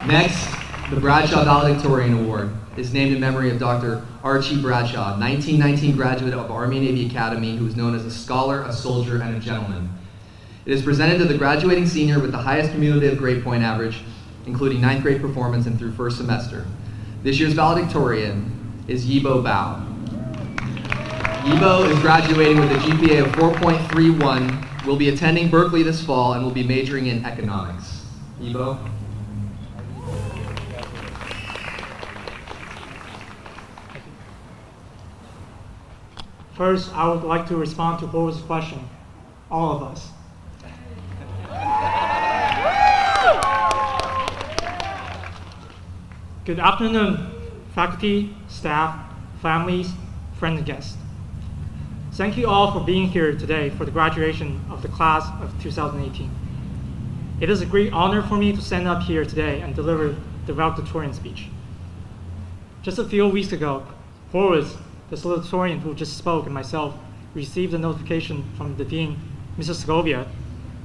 Next, the Bradshaw Valedictorian Award is named in memory of Dr. Archie Bradshaw, 1919 graduate of Army and Navy Academy, who is known as a scholar, a soldier, and a gentleman. It is presented to the graduating senior with the highest cumulative grade point average, including 9th grade performance and through first semester. This year's valedictorian is YiBo Bao. YiBo is graduating with a GPA of 4.31, will be attending Berkeley this fall, and will be majoring in economics. YiBo? First, I would like to respond to Bo's question. All of us. Good afternoon, faculty, staff, families, friends, and guests. Thank you all for being here today for the graduation of the class of 2018. It is a great honor for me to stand up here today and deliver the valedictorian speech. Just a few weeks ago, Horace, the salutatorian who just spoke, and myself received a notification from the dean, Mrs. Segovia,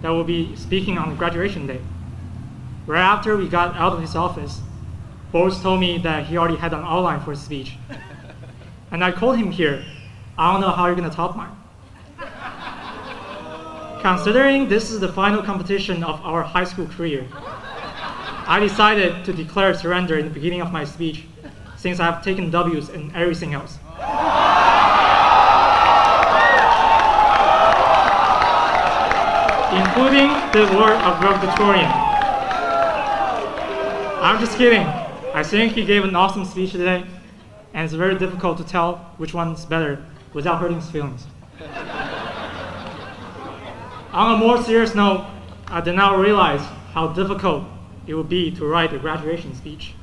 that we'll be speaking on graduation day. Right after we got out of his office, Boris told me that he already had an outline for his speech. And I called him here. I don't know how you're gonna top mine. Considering this is the final competition of our high school career, I decided to declare surrender in the beginning of my speech, since I have taken W's in everything else. Including the award of valedictorian. I'm just kidding. I think he gave an awesome speech today, and it's very difficult to tell which one's better without hurting his feelings. On a more serious note, I did not realize how difficult it would be to write a graduation speech.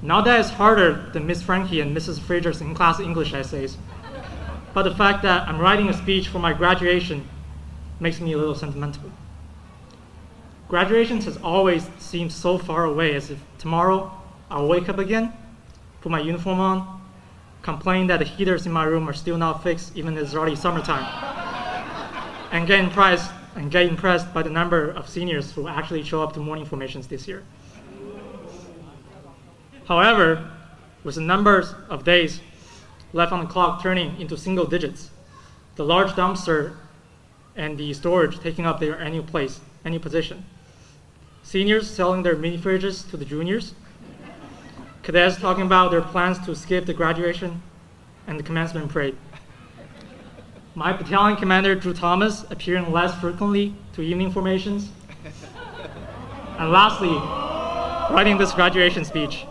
Not that it's harder than Miss Frankie and Mrs. Fraser's in-class English essays, but the fact that I'm writing a speech for my graduation makes me a little sentimental. Graduation has always seemed so far away, as if tomorrow I'll wake up again, put my uniform on, complain that the heaters in my room are still not fixed even though it's already summertime, and get impressed by the number of seniors who actually show up to morning formations this year. However, with the numbers of days left on the clock turning into single digits, the large dumpster and the storage taking up their annual position, seniors selling their mini fridges to the juniors, cadets talking about their plans to skip the graduation and the commencement parade, my battalion commander Drew Thomas appearing less frequently to evening formations, and lastly, writing this graduation speech.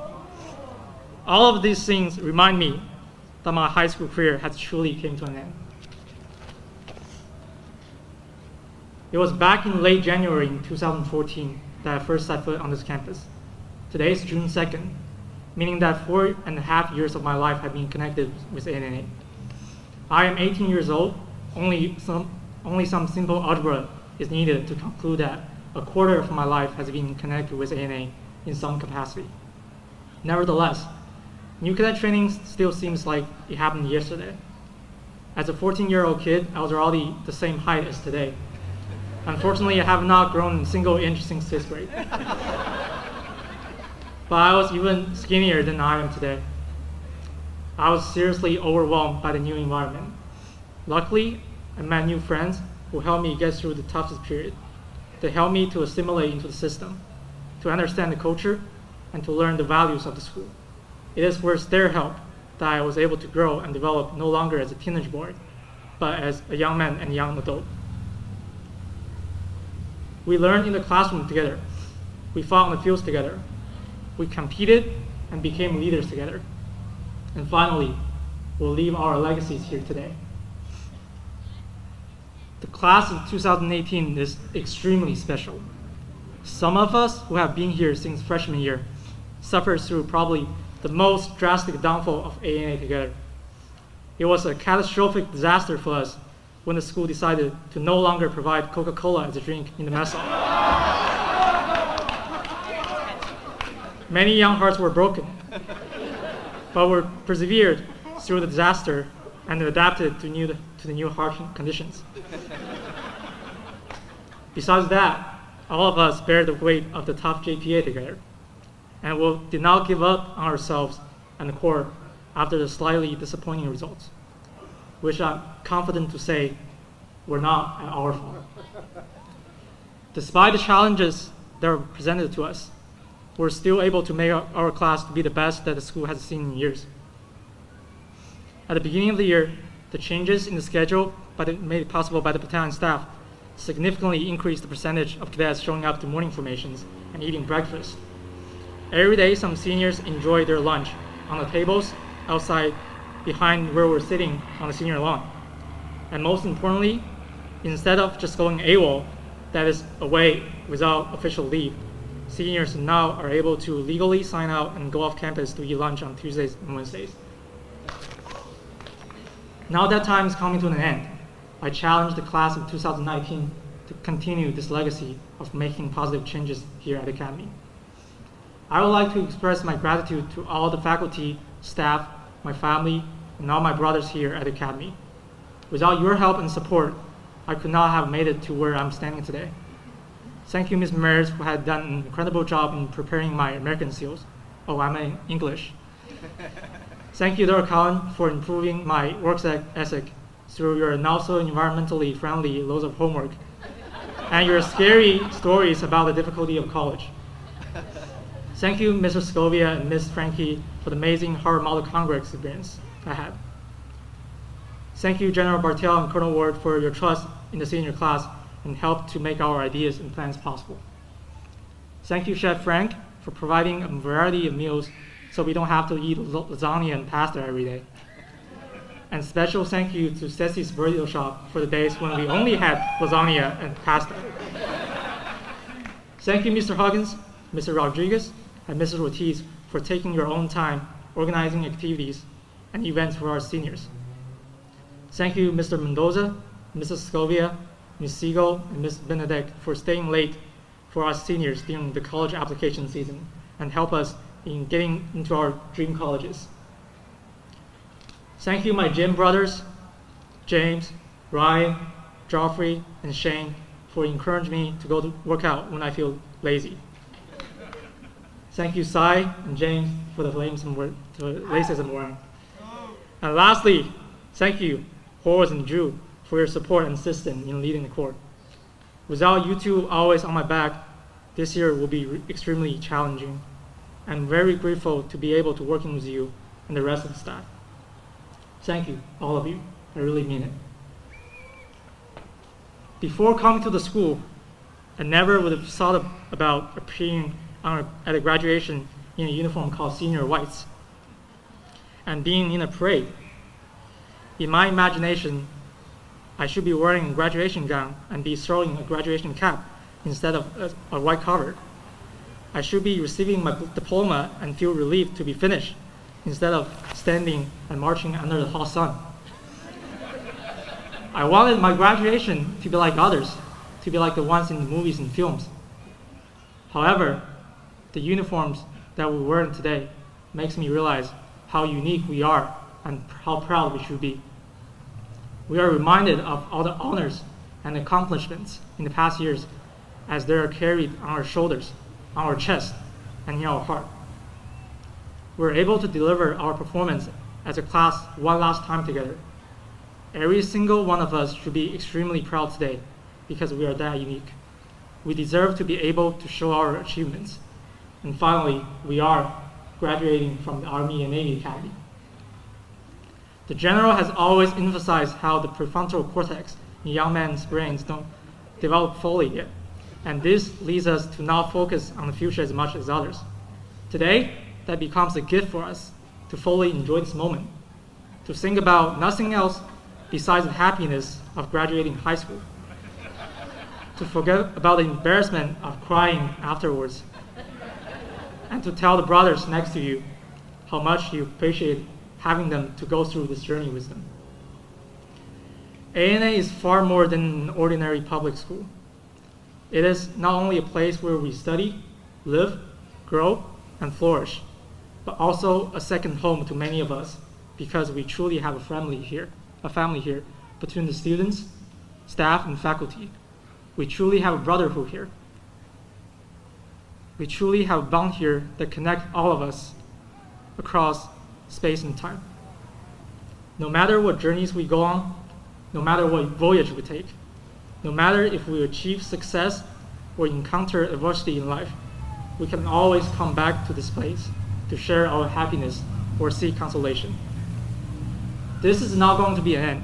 All of these things remind me that my high school career has truly came to an end. It was back in late January in 2014 that I first set foot on this campus. Today is June 2nd, meaning that 4.5 years of my life have been connected with ANA. I am 18 years old. Only some simple algebra is needed to conclude that a quarter of my life has been connected with ANA in some capacity. Nevertheless, new cadet training still seems like it happened yesterday. As a 14-year-old kid, I was already the same height as today. Unfortunately, I have not grown a single inch since 6th grade. But I was even skinnier than I am today. I was seriously overwhelmed by the new environment. Luckily, I met new friends who helped me get through the toughest period. They helped me to assimilate into the system, to understand the culture, and to learn the values of the school. It is with their help that I was able to grow and develop no longer as a teenage boy, but as a young man and young adult. We learned in the classroom together. We fought on the fields together. We competed and became leaders together. And finally, we'll leave our legacies here today. The class of 2018 is extremely special. Some of us who have been here since freshman year suffered through probably the most drastic downfall of ANA together. It was a catastrophic disaster for us when the school decided to no longer provide Coca-Cola as a drink in the mess hall. Many young hearts were broken, but we persevered through the disaster and adapted to the new harsh conditions. Besides that, all of us bear the weight of the tough JPA together. and we did not give up on ourselves and the core after the slightly disappointing results, which I'm confident to say were not our fault. Despite the challenges that were presented to us, we're still able to make our class to be the best that the school has seen in years. At the beginning of the year, the changes in the schedule made possible by the battalion staff significantly increased the percentage of cadets showing up to morning formations and eating breakfast. Every day, some seniors enjoy their lunch on the tables outside behind where we're sitting on the senior lawn. And most importantly, instead of just going AWOL, that is away without official leave, seniors now are able to legally sign out and go off campus to eat lunch on Tuesdays and Wednesdays. Now that time is coming to an end, I challenge the class of 2019 to continue this legacy of making positive changes here at the Academy. I would like to express my gratitude to all the faculty, staff, my family, and all my brothers here at the Academy. Without your help and support, I could not have made it to where I'm standing today. Thank you, Ms. Mears, who had done an incredible job in preparing my American skills. Oh, I'm in English. Thank you, Dr. Cowan, for improving my work ethic through your not so environmentally friendly loads of homework and your scary stories about the difficulty of college. Thank you, Mr. Scovia and Ms. Frankie, for the amazing Harvard Model Congress experience I had. Thank you, General Bartel and Colonel Ward, for your trust in the senior class and help to make our ideas and plans possible. Thank you, Chef Frank, for providing a variety of meals so we don't have to eat lasagna and pasta every day. And special thank you to Ceci's Burrito Shop for the days when we only had lasagna and pasta. Thank you, Mr. Huggins, Mr. Rodriguez, and Mrs. Ortiz for taking your own time organizing activities and events for our seniors. Thank you, Mr. Mendoza, Mrs. Scovia, Ms. Siegel, and Ms. Benedict for staying late for us seniors during the college application season and help us in getting into our dream colleges. Thank you, my gym brothers, James, Ryan, Joffrey, and Shane, for encouraging me to go to work out when I feel lazy. Thank you, Cy and James, for the laces I'm wearing. And lastly, thank you, Horace and Drew, for your support and assistance in leading the court. Without you two always on my back, this year will be extremely challenging. I'm very grateful to be able to work with you and the rest of the staff. Thank you, all of you. I really mean it. Before coming to the school, I never would have thought about appearing at a graduation in a uniform called senior whites and being in a parade. In my imagination, I should be wearing a graduation gown and be throwing a graduation cap instead of a white cover. I should be receiving my diploma and feel relieved to be finished instead of standing and marching under the hot sun. I wanted my graduation to be like others, to be like the ones in the movies and films. However, the uniforms that we're wearing today makes me realize how unique we are and how proud we should be. We are reminded of all the honors and accomplishments in the past years as they are carried on our shoulders, on our chest, and in our heart. We're able to deliver our performance as a class one last time together. Every single one of us should be extremely proud today because we are that unique. We deserve to be able to show our achievements. And finally, we are graduating from the Army and Navy Academy. The General has always emphasized how the prefrontal cortex in young men's brains don't develop fully yet, and this leads us to not focus on the future as much as others. Today, that becomes a gift for us to fully enjoy this moment, to think about nothing else besides the happiness of graduating high school, to forget about the embarrassment of crying afterwards, and to tell the brothers next to you how much you appreciate having them to go through this journey with them. ANA is far more than an ordinary public school. It is not only a place where we study, live, grow, and flourish, but also a second home to many of us because we truly have a family here between the students, staff, and faculty. We truly have a brotherhood here. We truly have a bond here that connects all of us across space and time. No matter what journeys we go on, no matter what voyage we take, no matter if we achieve success or encounter adversity in life, we can always come back to this place to share our happiness or seek consolation. This is not going to be an end.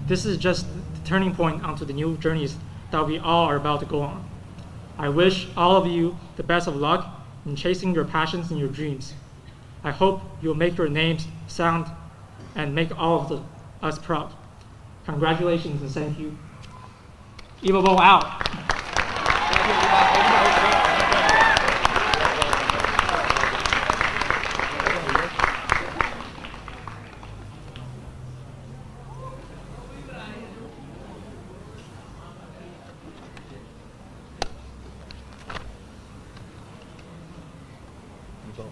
This is just the turning point onto the new journeys that we all are about to go on. I wish all of you the best of luck in chasing your passions and your dreams. I hope you'll make your names sound and make all of us proud. Congratulations and thank you. YiBo Bao out. You don't.